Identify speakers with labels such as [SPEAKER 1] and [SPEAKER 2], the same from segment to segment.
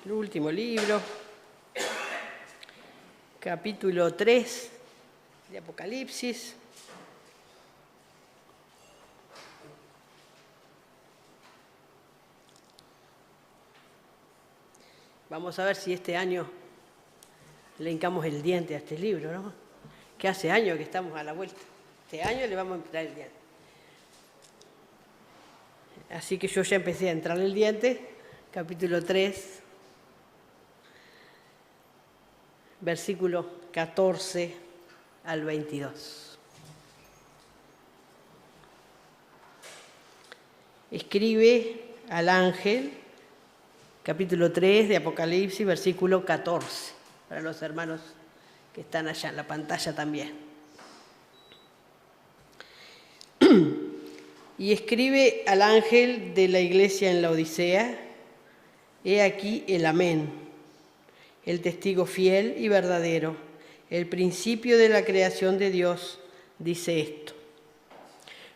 [SPEAKER 1] el último libro, capítulo 3 de Apocalipsis. Vamos a ver si este año le hincamos el diente a este libro, ¿no? Que hace años que estamos a la vuelta. Este año le vamos a entrar el diente. Así que yo ya empecé a entrarle el diente, capítulo 3, versículo 14 al 22. Escribe al ángel, capítulo 3 de Apocalipsis, versículo 14, para los hermanos que están allá en la pantalla también. Y escribe al ángel de la iglesia en la Odisea: he aquí el Amén, el testigo fiel y verdadero, el principio de la creación de Dios, dice esto: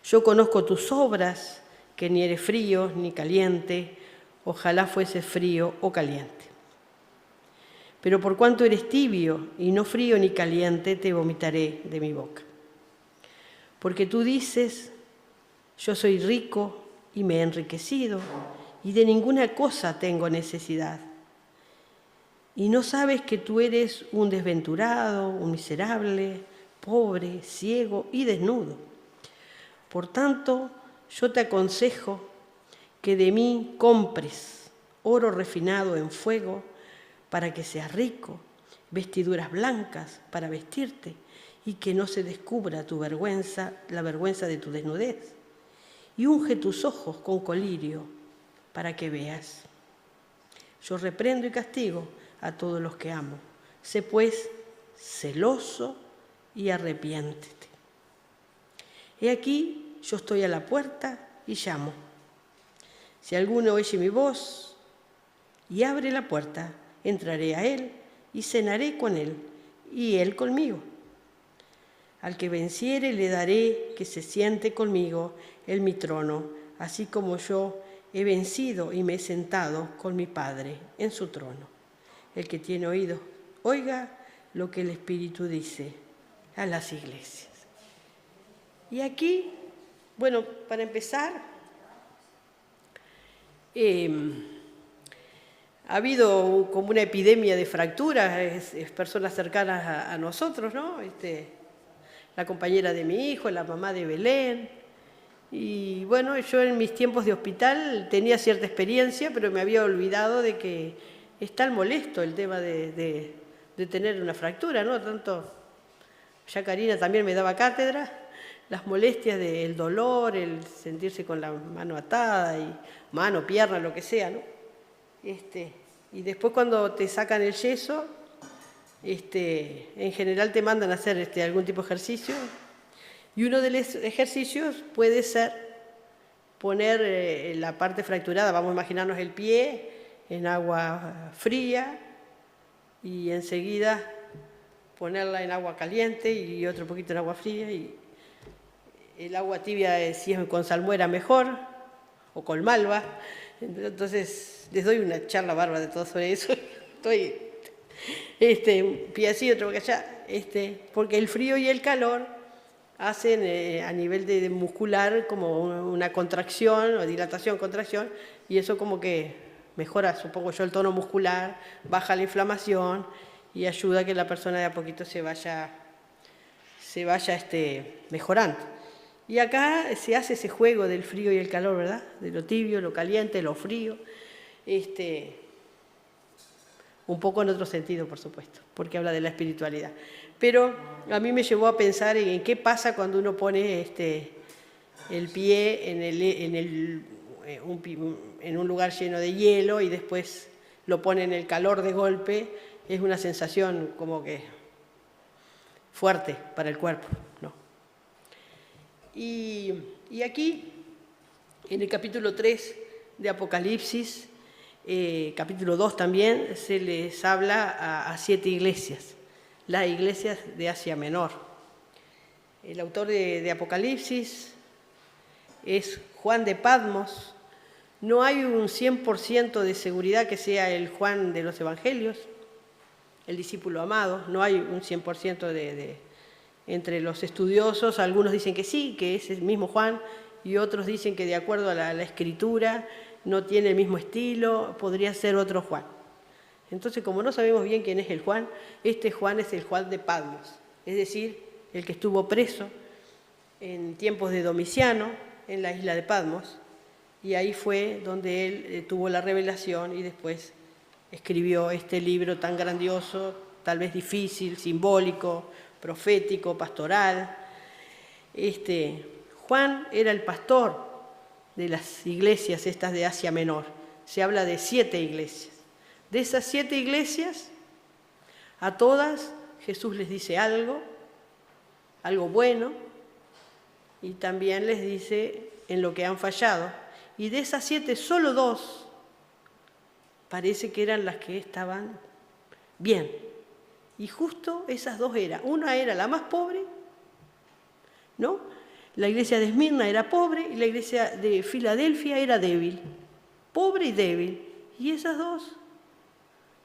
[SPEAKER 1] yo conozco tus obras, que ni eres frío ni caliente, ojalá fuese frío o caliente. Pero por cuanto eres tibio y no frío ni caliente, te vomitaré de mi boca. Porque tú dices: yo soy rico y me he enriquecido, y de ninguna cosa tengo necesidad. Y no sabes que tú eres un desventurado, un miserable, pobre, ciego y desnudo. Por tanto, yo te aconsejo que de mí compres oro refinado en fuego para que seas rico, vestiduras blancas para vestirte y que no se descubra tu vergüenza, la vergüenza de tu desnudez. Y unge tus ojos con colirio para que veas. Yo reprendo y castigo a todos los que amo. Sé pues celoso y arrepiéntete. He aquí, yo estoy a la puerta y llamo. Si alguno oye mi voz y abre la puerta, entraré a él y cenaré con él y él conmigo. Al que venciere le daré que se siente conmigo en mi trono, así como yo he vencido y me he sentado con mi Padre en su trono. El que tiene oído, oiga lo que el Espíritu dice a las iglesias. Y aquí, bueno, para empezar, ha habido como una epidemia de fracturas, personas cercanas a nosotros, ¿no? La compañera de mi hijo, la mamá de Belén. Y bueno, yo en mis tiempos de hospital tenía cierta experiencia, pero me había olvidado de que es tan molesto el tema de tener una fractura, ¿no? Tanto, ya Karina también me daba cátedra, las molestias del dolor, el sentirse con la mano atada, y mano, pierna, lo que sea, ¿no? Y después cuando te sacan el yeso, en general te mandan a hacer algún tipo de ejercicio, y uno de los ejercicios puede ser poner la parte fracturada, vamos a imaginarnos el pie en agua fría y enseguida ponerla en agua caliente y otro poquito en agua fría, y el agua tibia, si es con salmuera mejor, o con malva. Entonces les doy una charla bárbara de todo sobre eso. Estoy un pie así, otro que allá, porque el frío y el calor hacen a nivel de muscular como una contracción o dilatación, contracción, y eso como que mejora, supongo yo, el tono muscular, baja la inflamación y ayuda a que la persona de a poquito se vaya mejorando. Y acá se hace ese juego del frío y el calor, ¿verdad? De lo tibio, lo caliente, lo frío. Un poco en otro sentido, por supuesto, porque habla de la espiritualidad. Pero a mí me llevó a pensar en qué pasa cuando uno pone el pie en un lugar lleno de hielo y después lo pone en el calor de golpe. Es una sensación como que fuerte para el cuerpo, ¿no? Y aquí, en el capítulo 3 de Apocalipsis, capítulo 2 también, se les habla a 7 iglesias, las iglesias de Asia Menor. El autor de Apocalipsis es Juan de Patmos, No hay un 100% de seguridad que sea el Juan de los Evangelios, el discípulo amado. No hay un 100% entre los estudiosos. Algunos dicen que sí, que es el mismo Juan, y otros dicen que de acuerdo a la escritura no tiene el mismo estilo, podría ser otro Juan. Entonces, como no sabemos bien quién es el Juan, este Juan es el Juan de Patmos, es decir, el que estuvo preso en tiempos de Domiciano en la isla de Patmos, y ahí fue donde él tuvo la revelación y después escribió este libro tan grandioso, tal vez difícil, simbólico, profético, pastoral. Juan era el pastor de las iglesias estas de Asia Menor. Se habla de 7 iglesias. De esas 7 iglesias, a todas Jesús les dice algo bueno, y también les dice en lo que han fallado. Y de esas 7, solo 2 parece que eran las que estaban bien. Y justo esas 2 eran. Una era la más pobre, ¿no? La iglesia de Esmirna era pobre y la iglesia de Filadelfia era débil. Pobre y débil. Y esas 2,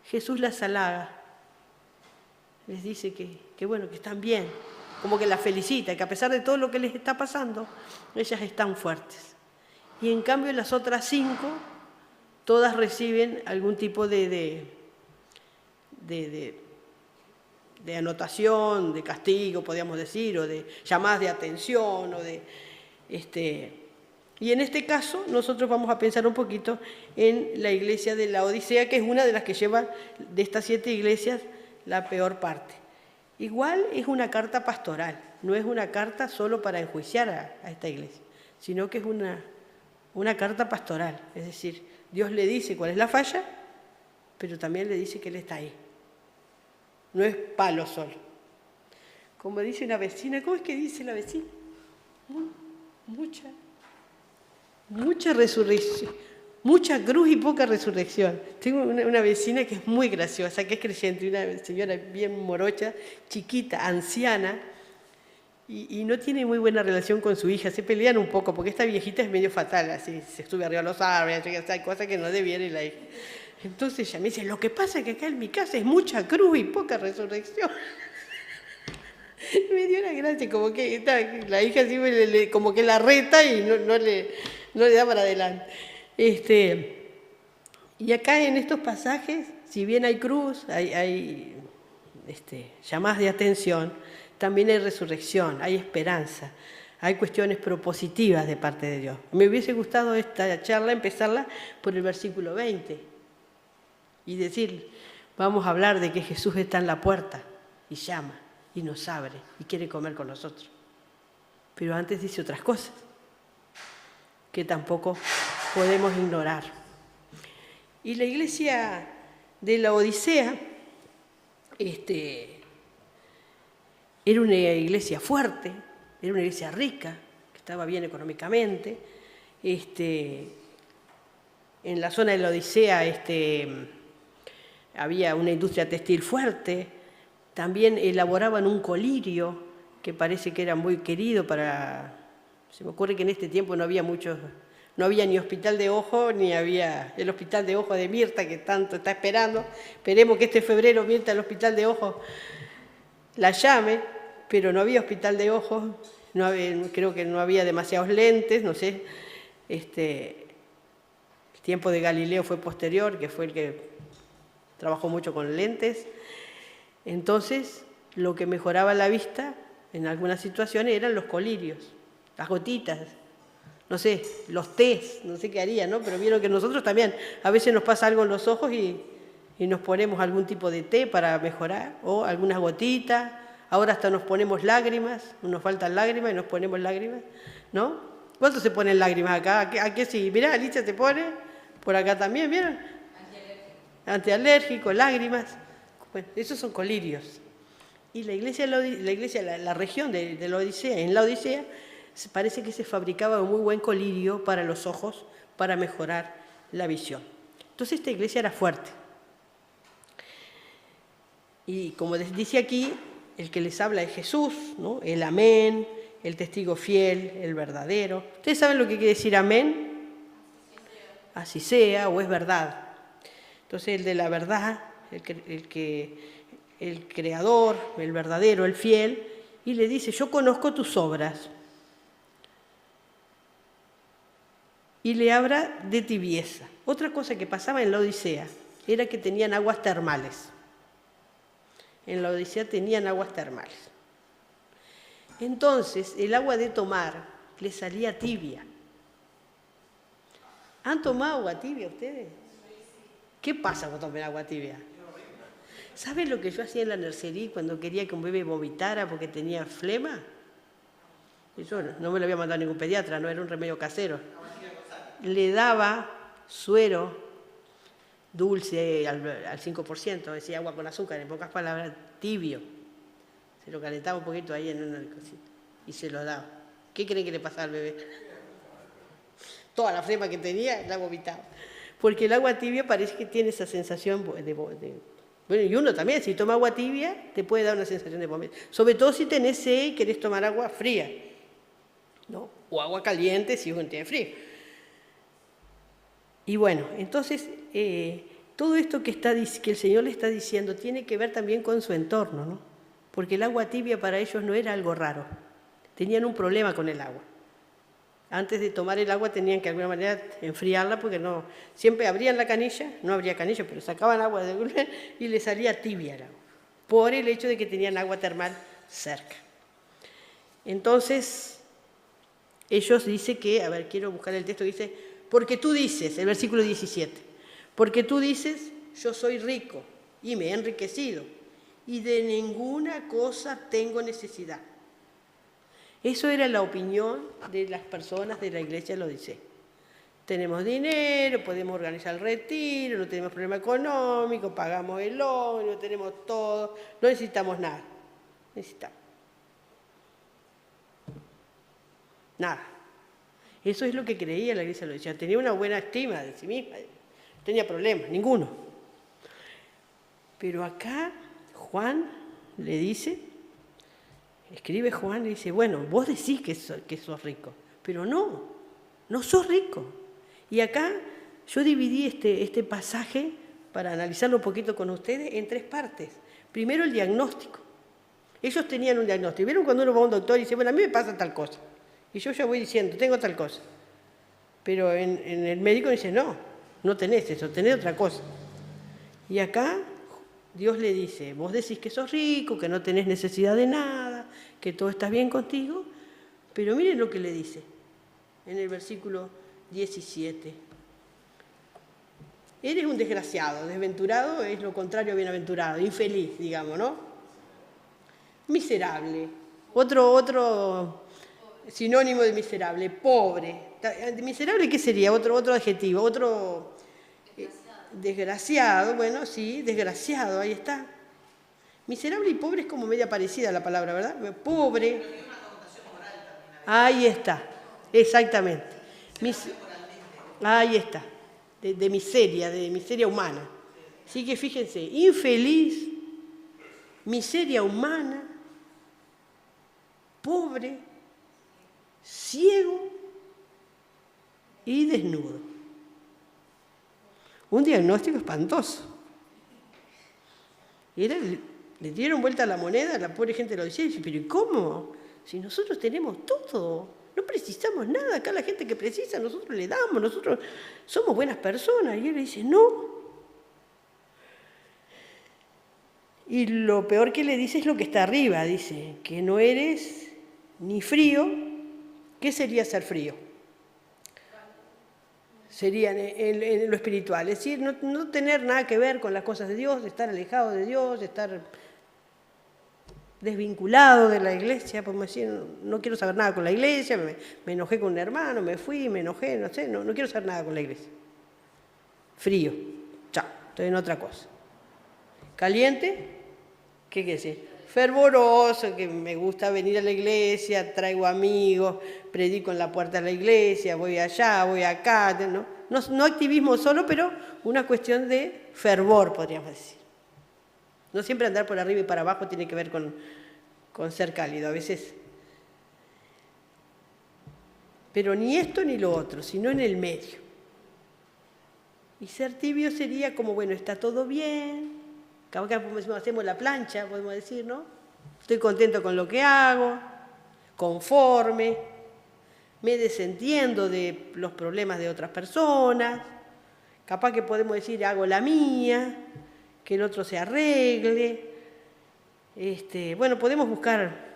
[SPEAKER 1] Jesús las halaga. Les dice que bueno, que están bien. Como que las felicita, que a pesar de todo lo que les está pasando, ellas están fuertes. Y en cambio las otras 5, todas reciben algún tipo de anotación, de castigo, podríamos decir, o de llamadas de atención, y en este caso nosotros vamos a pensar un poquito en la iglesia de la Odisea, que es una de las que lleva de estas 7 iglesias la peor parte. Igual es una carta pastoral, no es una carta solo para enjuiciar a esta iglesia, sino que es una carta pastoral, es decir, Dios le dice cuál es la falla, pero también le dice que Él está ahí. No es palo solo. Como dice una vecina, ¿cómo es que dice la vecina? Mucha resurrección, mucha cruz y poca resurrección. Tengo una vecina que es muy graciosa, que es creyente, una señora bien morocha, chiquita, anciana, y no tiene muy buena relación con su hija. Se pelean un poco, porque esta viejita es medio fatal, así se sube arriba de los árboles, hay cosas que no debiera ir la hija. Entonces ella me dice, lo que pasa es que acá en mi casa es mucha cruz y poca resurrección. Me dio una gracia, como que la hija así como que la reta y no le da para adelante. Y acá en estos pasajes, si bien hay cruz, hay llamadas de atención, también hay resurrección, hay esperanza, hay cuestiones propositivas de parte de Dios. Me hubiese gustado esta charla empezarla por el versículo 20 y decir, vamos a hablar de que Jesús está en la puerta y llama y nos abre y quiere comer con nosotros. Pero antes dice otras cosas que tampoco podemos ignorar. Y la iglesia de la Odisea era una iglesia fuerte, era una iglesia rica, que estaba bien económicamente. En la zona de la Odisea había una industria textil fuerte, también elaboraban un colirio que parece que era muy querido para... Se me ocurre que en este tiempo no había ni hospital de ojo, ni había el hospital de ojo de Mirta, que tanto está esperando. Esperemos que este febrero Mirta, el hospital de ojo, la llame, pero no había hospital de ojos, creo que no había demasiados lentes, no sé. El tiempo de Galileo fue posterior, que fue el que trabajó mucho con lentes. Entonces, lo que mejoraba la vista en algunas situaciones eran los colirios, las gotitas, no sé, los tés, no sé qué haría, ¿no? Pero vieron que nosotros también, a veces nos pasa algo en los ojos y nos ponemos algún tipo de té para mejorar, o algunas gotitas. Ahora hasta nos ponemos lágrimas, nos faltan lágrimas y nos ponemos lágrimas, ¿no? ¿Cuántos se ponen lágrimas acá? ¿A qué sí? Mirá, Alicia se pone, por acá también, ¿vieron? Antialérgico, lágrimas. Bueno, esos son colirios. Y la región de la Odisea, en la Odisea, parece que se fabricaba un muy buen colirio para los ojos, para mejorar la visión. Entonces esta iglesia era fuerte. Y como les dice aquí, el que les habla es Jesús, ¿no? El amén, el testigo fiel, el verdadero. ¿Ustedes saben lo que quiere decir amén? así sea, o es verdad. Entonces el de la verdad, el creador, el verdadero, el fiel, y le dice, yo conozco tus obras. Y le habla de tibieza. Otra cosa que pasaba en la Odisea era que tenían aguas termales. En la Odisea tenían aguas termales. Entonces, el agua de tomar le salía tibia. ¿Han tomado agua tibia ustedes? ¿Qué pasa cuando toman agua tibia? ¿Saben lo que yo hacía en la nursería cuando quería que un bebé vomitara porque tenía flema? Y yo no me lo había mandado a ningún pediatra, no era un remedio casero. Le daba suero dulce al 5%, decía agua con azúcar, en pocas palabras, tibio. Se lo calentaba un poquito ahí en una cosita y se lo daba. ¿Qué creen que le pasaba al bebé? Toda la flema que tenía la vomitaba. Porque el agua tibia parece que tiene esa sensación de bueno, y uno también, si toma agua tibia, te puede dar una sensación de vómito. Sobre todo si tenés sed y querés tomar agua fría, ¿no? O agua caliente si uno tiene frío. Y bueno, entonces, todo esto que el Señor le está diciendo tiene que ver también con su entorno, ¿no? Porque el agua tibia para ellos no era algo raro. Tenían un problema con el agua. Antes de tomar el agua tenían que de alguna manera enfriarla porque no, siempre abrían la canilla, no abría canilla, pero sacaban agua de y le salía tibia el agua, por el hecho de que tenían agua termal cerca. Entonces, ellos dicen que, a ver, quiero buscar el texto que dice, porque tú dices, el versículo 17, porque tú dices, yo soy rico y me he enriquecido y de ninguna cosa tengo necesidad. Eso era la opinión de las personas de la iglesia de la Odisea. Tenemos dinero, podemos organizar el retiro, no tenemos problema económico, pagamos el ómnibus, tenemos todo, no necesitamos nada. Necesitamos nada. Eso es lo que creía la iglesia de la Odisea. Tenía una buena estima de sí misma, no tenía problemas, ninguno. Pero acá Juan le dice, escribe Juan y dice, bueno, vos decís que sos rico, pero no sos rico. Y acá yo dividí este pasaje, para analizarlo un poquito con ustedes, en 3 partes. Primero, el diagnóstico. Ellos tenían un diagnóstico. ¿Vieron cuando uno va a un doctor y dice, bueno, a mí me pasa tal cosa? Y yo ya voy diciendo, tengo tal cosa. Pero en el médico dice, no tenés eso, tenés otra cosa. Y acá Dios le dice, vos decís que sos rico, que no tenés necesidad de nada, que todo está bien contigo, pero miren lo que le dice en el versículo 17. Eres un desgraciado, desventurado es lo contrario a bienaventurado, infeliz, digamos, ¿no? Miserable, otro sinónimo de miserable, pobre. ¿Miserable qué sería? Otro adjetivo, otro... Desgraciado, bueno, sí, desgraciado, ahí está. Miserable y pobre es como media parecida la palabra, ¿verdad? Pobre. Ahí está, exactamente. Ahí está, de miseria humana. Así que fíjense, infeliz, miseria humana, pobre, ciego y desnudo. Un diagnóstico espantoso. Le dieron vuelta a la moneda, la pobre gente lo decía, y dice, pero ¿y cómo? Si nosotros tenemos todo, no precisamos nada, acá la gente que precisa, nosotros le damos, nosotros somos buenas personas. Y él le dice, no. Y lo peor que le dice es lo que está arriba, dice, que no eres ni frío. ¿Qué sería ser frío? Sería en lo espiritual, es decir, no tener nada que ver con las cosas de Dios, de estar alejado de Dios, de estar desvinculado de la iglesia, podemos decir, no quiero saber nada con la iglesia, me enojé con un hermano, me fui, me enojé, no sé, no quiero saber nada con la iglesia. Frío, chao, estoy en otra cosa. Caliente, ¿qué quiere decir? Fervoroso, que me gusta venir a la iglesia, traigo amigos, predico en la puerta de la iglesia, voy allá, voy acá, no activismo solo, pero una cuestión de fervor, podríamos decir. No siempre andar por arriba y para abajo tiene que ver con ser cálido, a veces. Pero ni esto ni lo otro, sino en el medio. Y ser tibio sería como, bueno, está todo bien, acá hacemos la plancha, podemos decir, ¿no? Estoy contento con lo que hago, conforme, me desentiendo de los problemas de otras personas, capaz que podemos decir, hago la mía, que el otro se arregle. Bueno, podemos buscar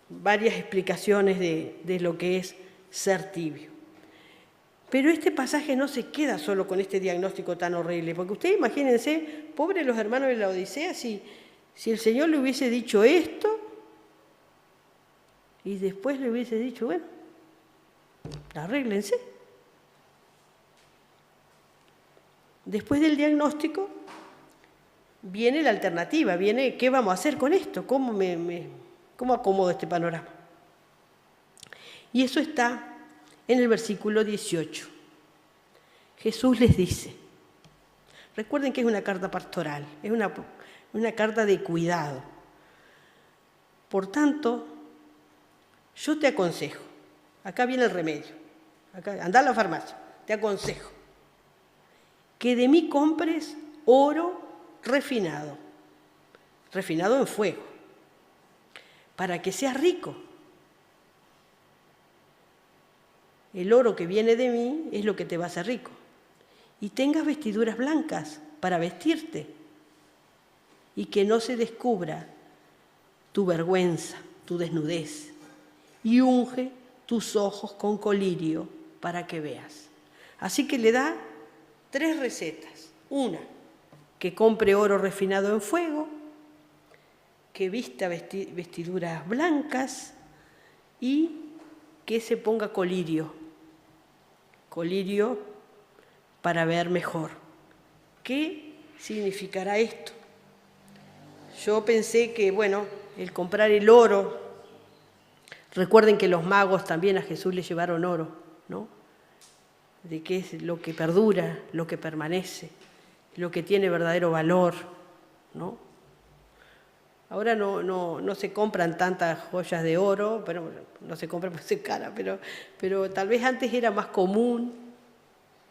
[SPEAKER 1] varias explicaciones de lo que es ser tibio. Pero este pasaje no se queda solo con este diagnóstico tan horrible, porque ustedes imagínense, pobres los hermanos de la Odisea, si el Señor le hubiese dicho esto y después le hubiese dicho, bueno, arréglense. Después del diagnóstico viene la alternativa, viene qué vamos a hacer con esto, cómo acomodo este panorama. Y eso está en el versículo 18. Jesús les dice, recuerden que es una carta pastoral, es una carta de cuidado. Por tanto, yo te aconsejo, acá viene el remedio, andá a la farmacia, te aconsejo, que de mí compres oro refinado en fuego, para que seas rico. El oro que viene de mí es lo que te va a hacer rico. Y tengas vestiduras blancas para vestirte y que no se descubra tu vergüenza, tu desnudez. Y unge tus ojos con colirio para que veas. Así que le da 3 recetas. Una, que compre oro refinado en fuego, que vista vestiduras blancas y que se ponga colirio para ver mejor. ¿Qué significará esto? Yo pensé que, bueno, el comprar el oro, recuerden que los magos también a Jesús le llevaron oro, ¿no? De qué es lo que perdura, lo que permanece, lo que tiene verdadero valor, ¿no? Ahora no se compran tantas joyas de oro, pero no se compran porque es cara, pero tal vez antes era más común.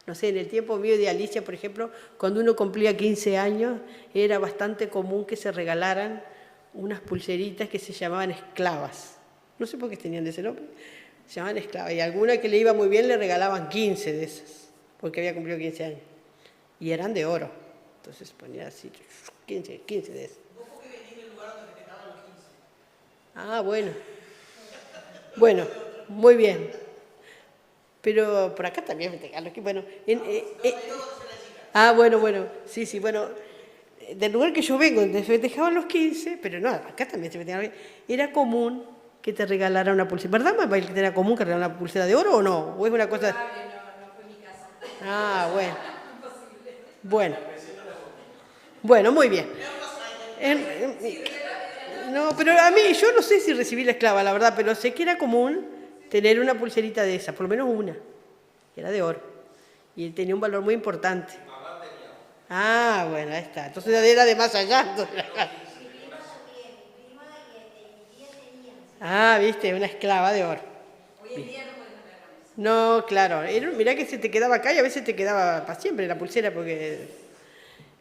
[SPEAKER 1] No sé, en el tiempo mío de Alicia, por ejemplo, cuando uno cumplía 15 años, era bastante común que se regalaran unas pulseritas que se llamaban esclavas. No sé por qué tenían ese nombre, se llamaban esclavas. Y a alguna que le iba muy bien le regalaban 15 de esas, porque había cumplido 15 años. Y eran de oro. Entonces ponía así, 15 de esas. Ah, bueno. Bueno, muy bien. Pero por acá también festejan los 15. Bueno, bueno. Sí, bueno. Del lugar que yo vengo, donde se festejaban los 15, pero no, acá también se festejaban los 15. Era común que te regalara una pulsera. ¿Verdad, mamá, que era común que regalara una pulsera de oro o no? ¿O es una cosa...?
[SPEAKER 2] No fue mi casa.
[SPEAKER 1] Ah, bueno.
[SPEAKER 2] Imposible.
[SPEAKER 1] Bueno, muy bien. No, pero a mí, yo no sé si recibí la esclava, la verdad, pero sé que era común tener una pulserita de esa, por lo menos una, que era de oro, y tenía un valor muy importante. Ah, bueno, ahí está. Entonces era de más allá. Ah, viste, una esclava de oro.
[SPEAKER 2] Hoy en día no puedes andar con eso.
[SPEAKER 1] No, claro. Mirá que se te quedaba acá y a veces te quedaba para siempre la pulsera porque...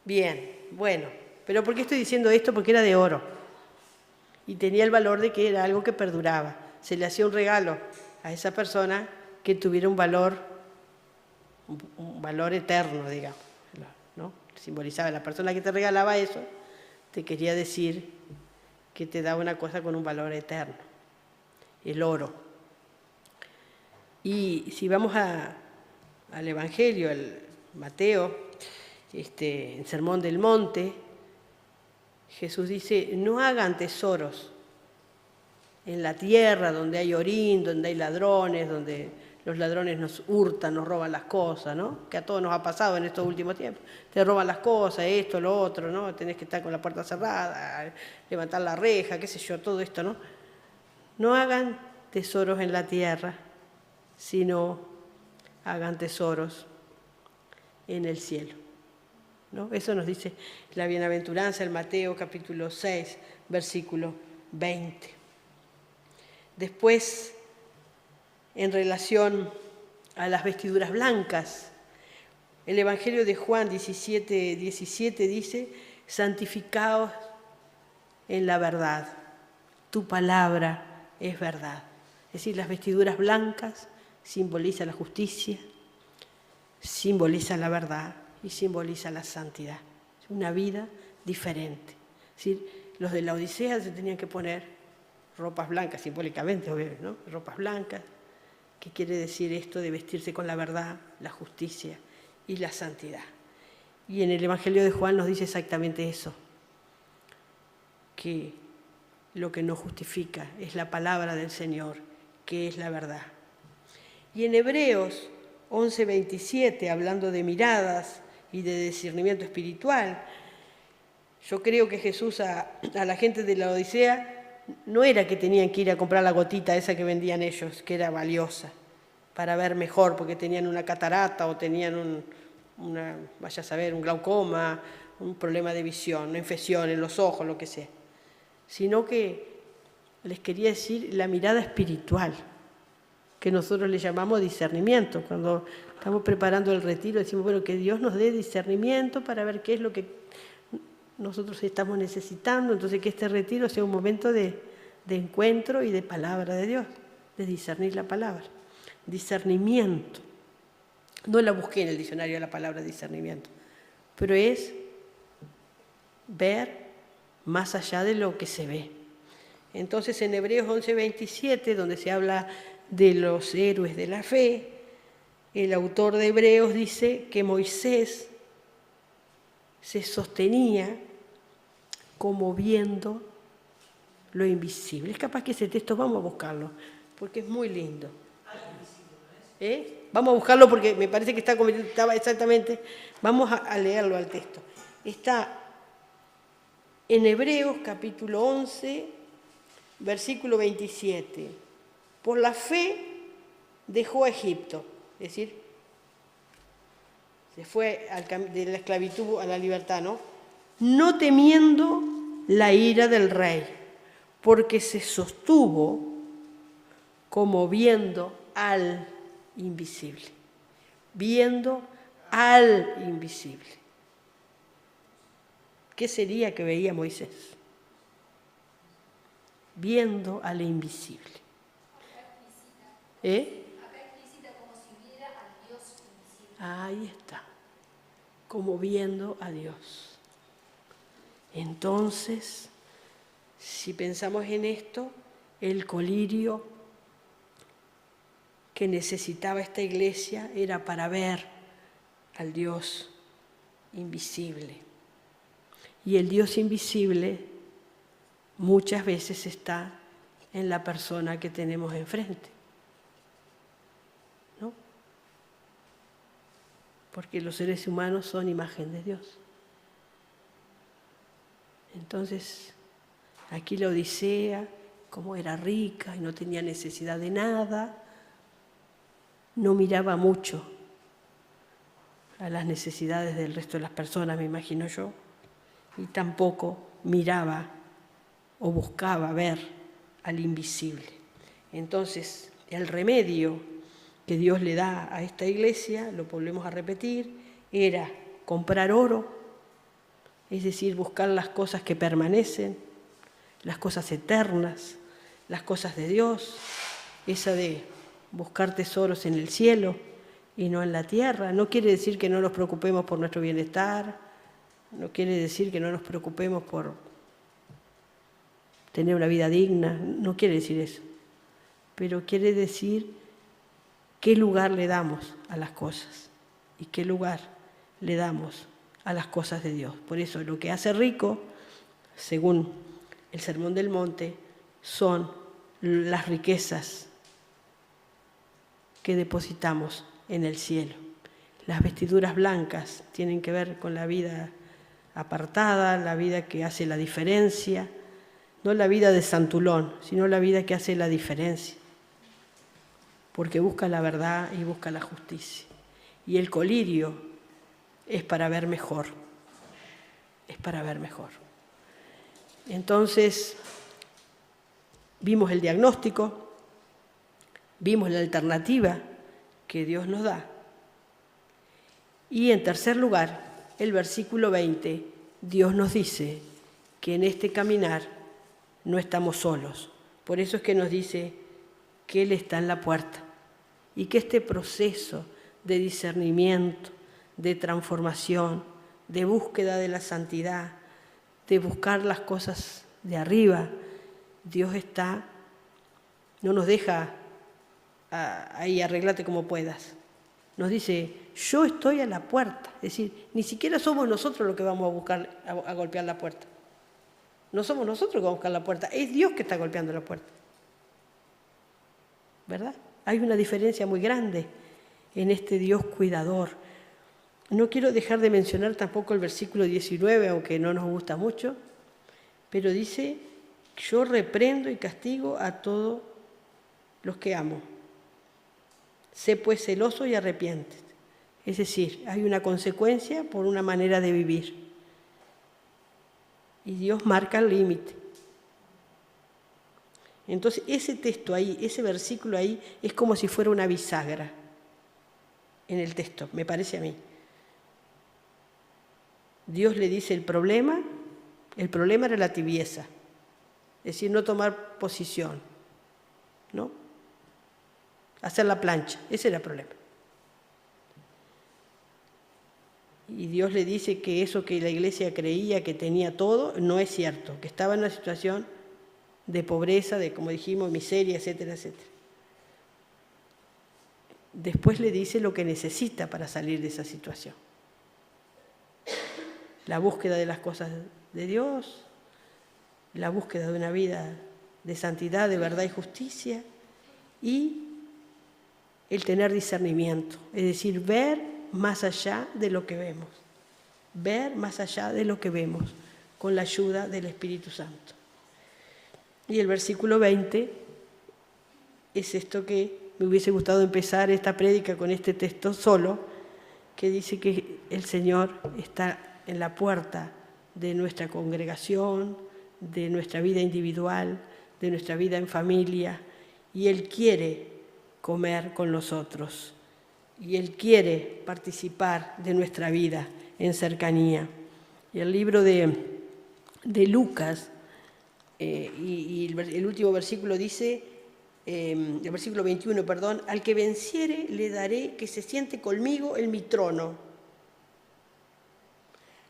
[SPEAKER 1] Bien, bueno. ¿Pero por qué estoy diciendo esto? Porque era de oro. Y tenía el valor de que era algo que perduraba. Se le hacía un regalo a esa persona que tuviera un valor eterno, digamos, ¿no? Simbolizaba, la persona que te regalaba eso, te quería decir que te daba una cosa con un valor eterno, el oro. Y si vamos al Evangelio, al Mateo, en Sermón del Monte, Jesús dice, no hagan tesoros en la tierra donde hay orín, donde hay ladrones, donde los ladrones nos hurtan, nos roban las cosas, ¿no? Que a todos nos ha pasado en estos últimos tiempos. Te roban las cosas, esto, lo otro, ¿no? Tenés que estar con la puerta cerrada, levantar la reja, qué sé yo, todo esto, ¿no? No hagan tesoros en la tierra, sino hagan tesoros en el cielo, ¿no? Eso nos dice la bienaventuranza, el Mateo capítulo 6, versículo 20. Después, en relación a las vestiduras blancas, El Evangelio de Juan 17 dice, santificaos en la verdad, tu palabra es verdad. Es decir, las vestiduras blancas simbolizan la justicia, simbolizan la verdad y simbolizan la santidad. Una vida diferente. Es decir, los de la Odisea se tenían que poner ropas blancas, simbólicamente, ¿no? Ropas blancas. ¿Qué quiere decir esto de vestirse con la verdad, la justicia y la santidad? Y en el Evangelio de Juan nos dice exactamente eso, que lo que nos justifica es la palabra del Señor, que es la verdad. Y en Hebreos 11:27, hablando de miradas y de discernimiento espiritual, yo creo que Jesús a la gente de la Odisea no era que tenían que ir a comprar la gotita esa que vendían ellos, que era valiosa, para ver mejor, porque tenían una catarata o tenían vaya a saber, un glaucoma, un problema de visión, una infección en los ojos, lo que sea, sino que les quería decir la mirada espiritual, que nosotros le llamamos discernimiento. Cuando estamos preparando el retiro decimos, bueno, que Dios nos dé discernimiento para ver qué es lo que nosotros estamos necesitando, entonces que este retiro sea un momento de encuentro y de palabra de Dios, de discernir la palabra. Discernimiento. No la busqué en el diccionario la palabra discernimiento, pero es ver más allá de lo que se ve. Entonces en Hebreos 11:27, donde se habla de los héroes de la fe, el autor de Hebreos dice que Moisés se sostenía como viendo lo invisible. Es capaz que ese texto vamos a buscarlo, porque es muy lindo. Vamos a buscarlo porque me parece que estaba exactamente. Vamos a leerlo al texto. Está en Hebreos capítulo 11, versículo 27. Por la fe dejó a Egipto, es decir, se fue de la esclavitud a la libertad, ¿no? No temiendo la ira del rey, porque se sostuvo como viendo al invisible. Viendo al invisible. ¿Qué sería que veía Moisés? Viendo al invisible.
[SPEAKER 2] Acá explícita como si viera a Dios invisible.
[SPEAKER 1] Ahí está. Como viendo a Dios. Entonces, si pensamos en esto, el colirio que necesitaba esta iglesia era para ver al Dios invisible. Y el Dios invisible muchas veces está en la persona que tenemos enfrente, ¿no? Porque los seres humanos son imagen de Dios. Entonces, aquí la Odisea, como era rica y no tenía necesidad de nada, no miraba mucho a las necesidades del resto de las personas, me imagino yo, y tampoco miraba o buscaba ver al invisible. Entonces, el remedio que Dios le da a esta iglesia, lo volvemos a repetir, era comprar oro, es decir, buscar las cosas que permanecen, las cosas eternas, las cosas de Dios, esa de buscar tesoros en el cielo y no en la tierra. No quiere decir que no nos preocupemos por nuestro bienestar, no quiere decir que no nos preocupemos por tener una vida digna, no quiere decir eso, pero quiere decir qué lugar le damos a las cosas y qué lugar le damos a las cosas de Dios. Por eso lo que hace rico, según el Sermón del Monte, son las riquezas que depositamos en el cielo. Las vestiduras blancas tienen que ver con la vida apartada, la vida que hace la diferencia, no la vida de santulón, sino la vida que hace la diferencia, porque busca la verdad y busca la justicia. Y el colirio es para ver mejor, es para ver mejor. Entonces, vimos el diagnóstico, vimos la alternativa que Dios nos da, Y en tercer lugar, el versículo 20, Dios nos dice que en este caminar no estamos solos. Por eso es que nos dice que Él está en la puerta y que este proceso de discernimiento, de transformación, de búsqueda de la santidad, de buscar las cosas de arriba, Dios está, no nos deja ahí, arréglate como puedas. Nos dice, yo estoy a la puerta. Es decir, ni siquiera somos nosotros los que vamos a buscar, a golpear la puerta. No somos nosotros que vamos a buscar la puerta, es Dios que está golpeando la puerta. ¿Verdad? Hay una diferencia muy grande en este Dios cuidador. No quiero dejar de mencionar tampoco el versículo 19, aunque no nos gusta mucho, pero dice, yo reprendo y castigo a todos los que amo. Sé pues celoso y arrepiéntete. Es decir, hay una consecuencia por una manera de vivir. Y Dios marca el límite. Entonces, ese texto ahí, ese versículo ahí, es como si fuera una bisagra en el texto, me parece a mí. Dios le dice el problema era la tibieza, es decir, no tomar posición, ¿no? Hacer la plancha, ese era el problema. Y Dios le dice que eso que la iglesia creía que tenía todo, no es cierto, que estaba en una situación de pobreza, de, como dijimos, miseria, etcétera, etcétera. Después le dice lo que necesita para salir de esa situación. La búsqueda de las cosas de Dios, la búsqueda de una vida de santidad, de verdad y justicia, y el tener discernimiento, es decir, ver más allá de lo que vemos, ver más allá de lo que vemos, con la ayuda del Espíritu Santo. Y el versículo 20 es esto que me hubiese gustado empezar esta prédica con este texto solo, que dice que el Señor está en la puerta de nuestra congregación, de nuestra vida individual, de nuestra vida en familia, y Él quiere comer con nosotros, y Él quiere participar de nuestra vida en cercanía. Y el libro de Lucas, y el último versículo dice, el versículo 21, perdón, al que venciere le daré que se siente conmigo en mi trono,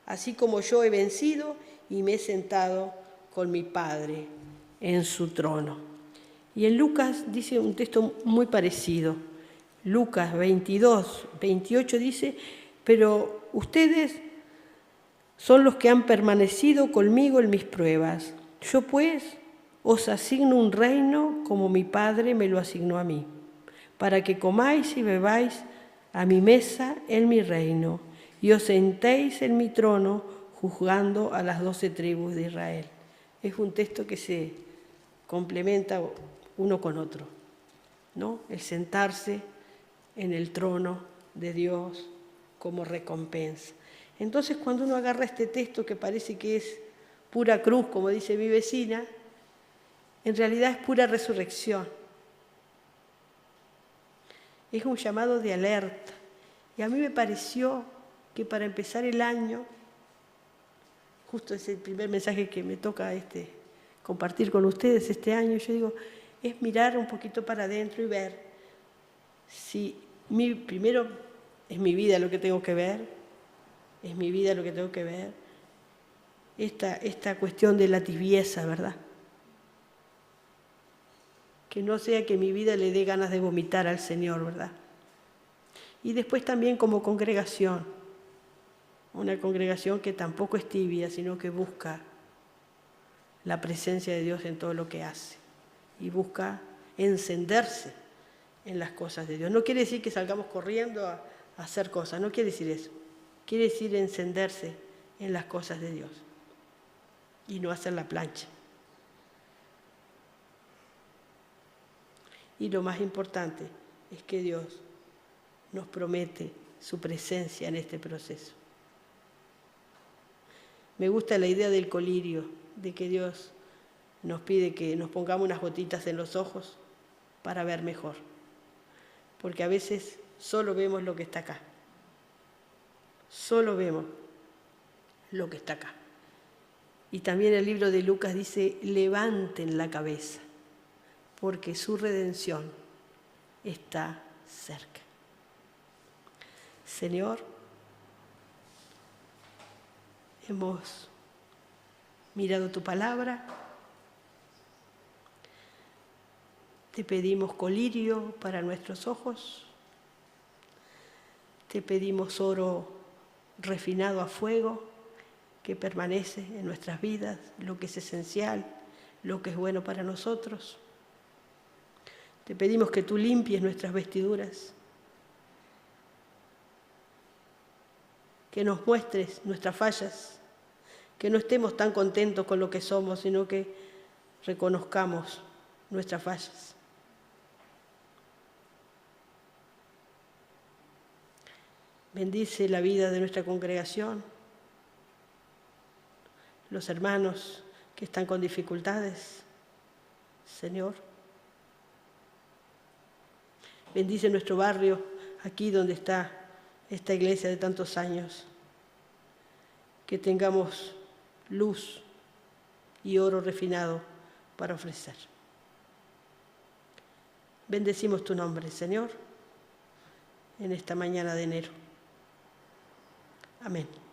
[SPEAKER 1] así como yo he vencido y me he sentado con mi Padre en su trono. Y en Lucas dice un texto muy parecido. Lucas 22, 28 dice, pero ustedes son los que han permanecido conmigo en mis pruebas. Yo pues os asigno un reino como mi Padre me lo asignó a mí, para que comáis y bebáis a mi mesa en mi reino y os sentéis en mi trono juzgando a las 12 tribus de Israel. Es un texto que se complementa uno con otro, ¿no? El sentarse en el trono de Dios como recompensa. Entonces, cuando uno agarra este texto que parece que es pura cruz, como dice mi vecina, en realidad es pura resurrección. Es un llamado de alerta. Y a mí me pareció que para empezar el año, justo es el primer mensaje que me toca compartir con ustedes este año, yo digo, es mirar un poquito para adentro y ver si primero es mi vida lo que tengo que ver, es mi vida lo que tengo que ver, esta cuestión de la tibieza, ¿verdad? Que no sea que mi vida le dé ganas de vomitar al Señor, ¿verdad? Y después también como congregación, una congregación que tampoco es tibia, sino que busca la presencia de Dios en todo lo que hace y busca encenderse en las cosas de Dios. No quiere decir que salgamos corriendo a hacer cosas, no quiere decir eso. Quiere decir encenderse en las cosas de Dios y no hacer la plancha. Y lo más importante es que Dios nos promete su presencia en este proceso. Me gusta la idea del colirio, de que Dios nos pide que nos pongamos unas gotitas en los ojos para ver mejor. Porque a veces solo vemos lo que está acá. Solo vemos lo que está acá. Y también el libro de Lucas dice, levanten la cabeza, porque su redención está cerca. Señor, hemos mirado tu palabra, te pedimos colirio para nuestros ojos, te pedimos oro refinado a fuego que permanece en nuestras vidas, lo que es esencial, lo que es bueno para nosotros. Te pedimos que tú limpies nuestras vestiduras, que nos muestres nuestras fallas, que no estemos tan contentos con lo que somos, sino que reconozcamos nuestras fallas. Bendice la vida de nuestra congregación, los hermanos que están con dificultades, Señor. Bendice nuestro barrio, aquí donde está esta iglesia de tantos años. Que tengamos luz y oro refinado para ofrecer. Bendecimos tu nombre, Señor, en esta mañana de enero. Amén.